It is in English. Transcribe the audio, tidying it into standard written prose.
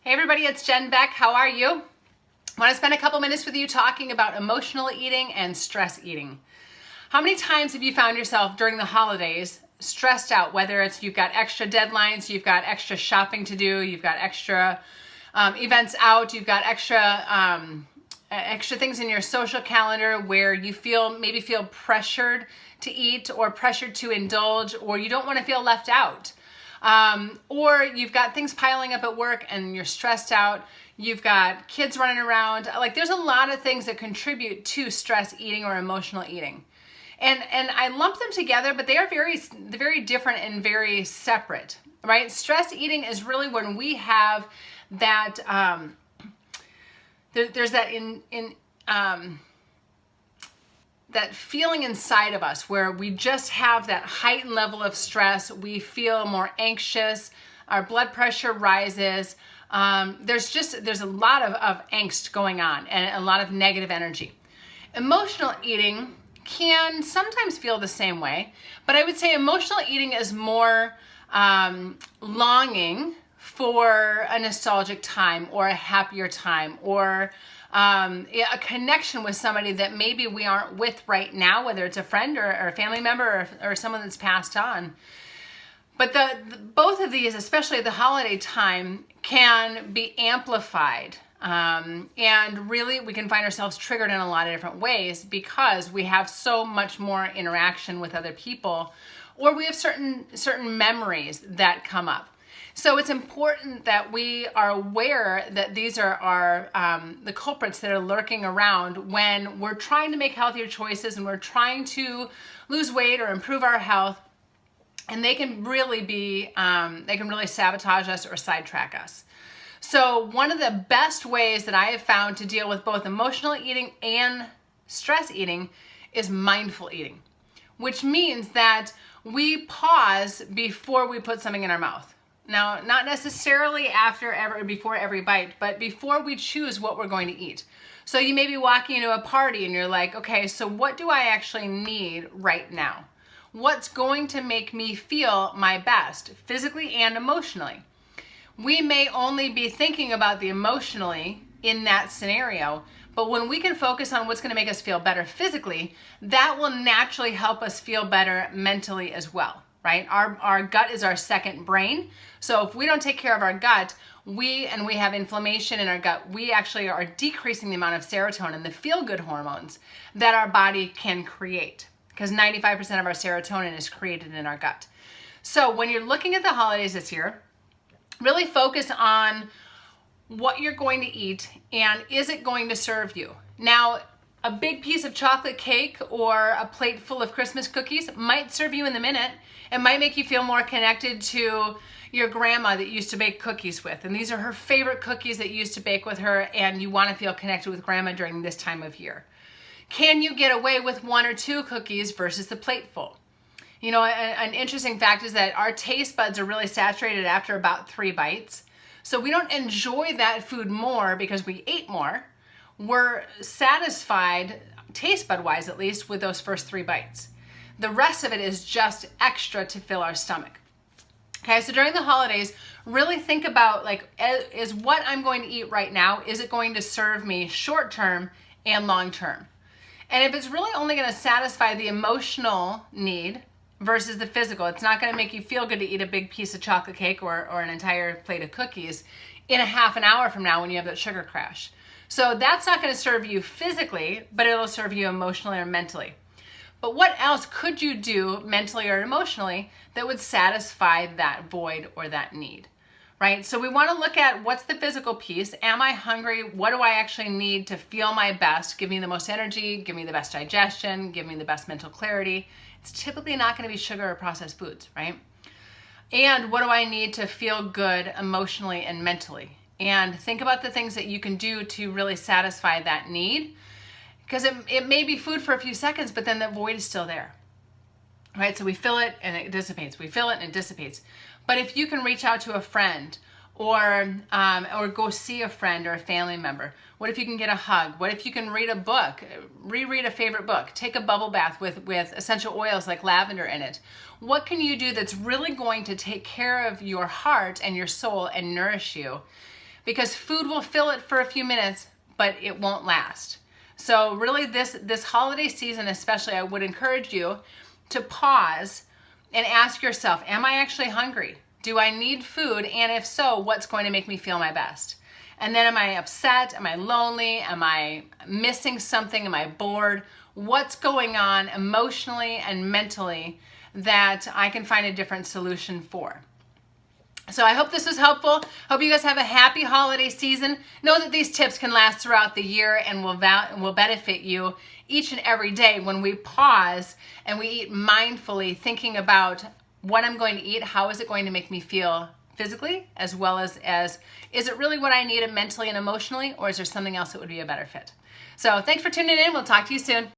Hey everybody, it's Jen Beck. How are you? I want to spend a couple minutes with you talking about emotional eating and stress eating. How many times have you found yourself during the holidays stressed out, whether it's you've got extra deadlines, you've got extra shopping to do, you've got extra events out, you've got extra things in your social calendar where you maybe feel pressured to eat or pressured to indulge, or you don't want to feel left out. Or you've got things piling up at work and you're stressed out. You've got kids running around. Like, there's a lot of things that contribute to stress eating or emotional eating. And I lump them together, but they are very different and very separate, right? Stress eating is really when we have that, there's that that feeling inside of us where we just have that heightened level of stress. We feel more anxious. Our blood pressure rises. There's a lot of angst going on and a lot of negative energy. Emotional eating can sometimes feel the same way, but I would say emotional eating is more longing for a nostalgic time or a happier time, or a connection with somebody that maybe we aren't with right now, whether it's a friend or a family member or someone that's passed on. But both of these, especially the holiday time, can be amplified. And really we can find ourselves triggered in a lot of different ways because we have so much more interaction with other people, or we have certain memories that come up. So it's important that we are aware that these are the culprits that are lurking around when we're trying to make healthier choices and we're trying to lose weight or improve our health. And they can really sabotage us or sidetrack us. So one of the best ways that I have found to deal with both emotional eating and stress eating is mindful eating, which means that we pause before we put something in our mouth. Now, not necessarily before every bite, but before we choose what we're going to eat. So you may be walking into a party and you're like, okay, so what do I actually need right now? What's going to make me feel my best, physically and emotionally? We may only be thinking about the emotionally in that scenario, but when we can focus on what's going to make us feel better physically, that will naturally help us feel better mentally as well. Right? Our gut is our second brain. So if we don't take care of our gut, we have inflammation in our gut, we actually are decreasing the amount of serotonin, the feel-good hormones that our body can create, because 95% of our serotonin is created in our gut. So when you're looking at the holidays this year, really focus on what you're going to eat and is it going to serve you. Now, a big piece of chocolate cake or a plate full of Christmas cookies might serve you in the minute. It might make you feel more connected to your grandma that used to bake cookies with. And these are her favorite cookies that you used to bake with her, and you want to feel connected with grandma during this time of year. Can you get away with 1 or 2 cookies versus the plate full? You know, an interesting fact is that our taste buds are really saturated after about 3 bites. So we don't enjoy that food more because we ate more. We're satisfied, taste bud wise at least, with those first 3 bites. The rest of it is just extra to fill our stomach. Okay, so during the holidays, really think about, like, is what I'm going to eat right now, is it going to serve me short term and long term? And if it's really only going to satisfy the emotional need versus the physical, it's not going to make you feel good to eat a big piece of chocolate cake or an entire plate of cookies in a half an hour from now when you have that sugar crash. So that's not going to serve you physically, but it'll serve you emotionally or mentally. But what else could you do mentally or emotionally that would satisfy that void or that need, right? So we want to look at what's the physical piece. Am I hungry? What do I actually need to feel my best? Give me the most energy, give me the best digestion, give me the best mental clarity. It's typically not going to be sugar or processed foods, right? And what do I need to feel good emotionally and mentally? And think about the things that you can do to really satisfy that need. Because it may be food for a few seconds, but then the void is still there, right? So we fill it and it dissipates. We fill it and it dissipates. But if you can reach out to a friend or go see a friend or a family member, what if you can get a hug? What if you can read a book, reread a favorite book, take a bubble bath with essential oils like lavender in it? What can you do that's really going to take care of your heart and your soul and nourish you? because food will fill it for a few minutes, but it won't last. So really this holiday season especially, I would encourage you to pause and ask yourself, am I actually hungry? Do I need food? And if so, what's going to make me feel my best? And then am I upset? Am I lonely? Am I missing something? Am I bored? What's going on emotionally and mentally that I can find a different solution for? So I hope this was helpful. Hope you guys have a happy holiday season. Know that these tips can last throughout the year and will benefit you each and every day when we pause and we eat mindfully, thinking about what I'm going to eat, how is it going to make me feel physically, as well as is it really what I need mentally and emotionally, or is there something else that would be a better fit? So thanks for tuning in. We'll talk to you soon.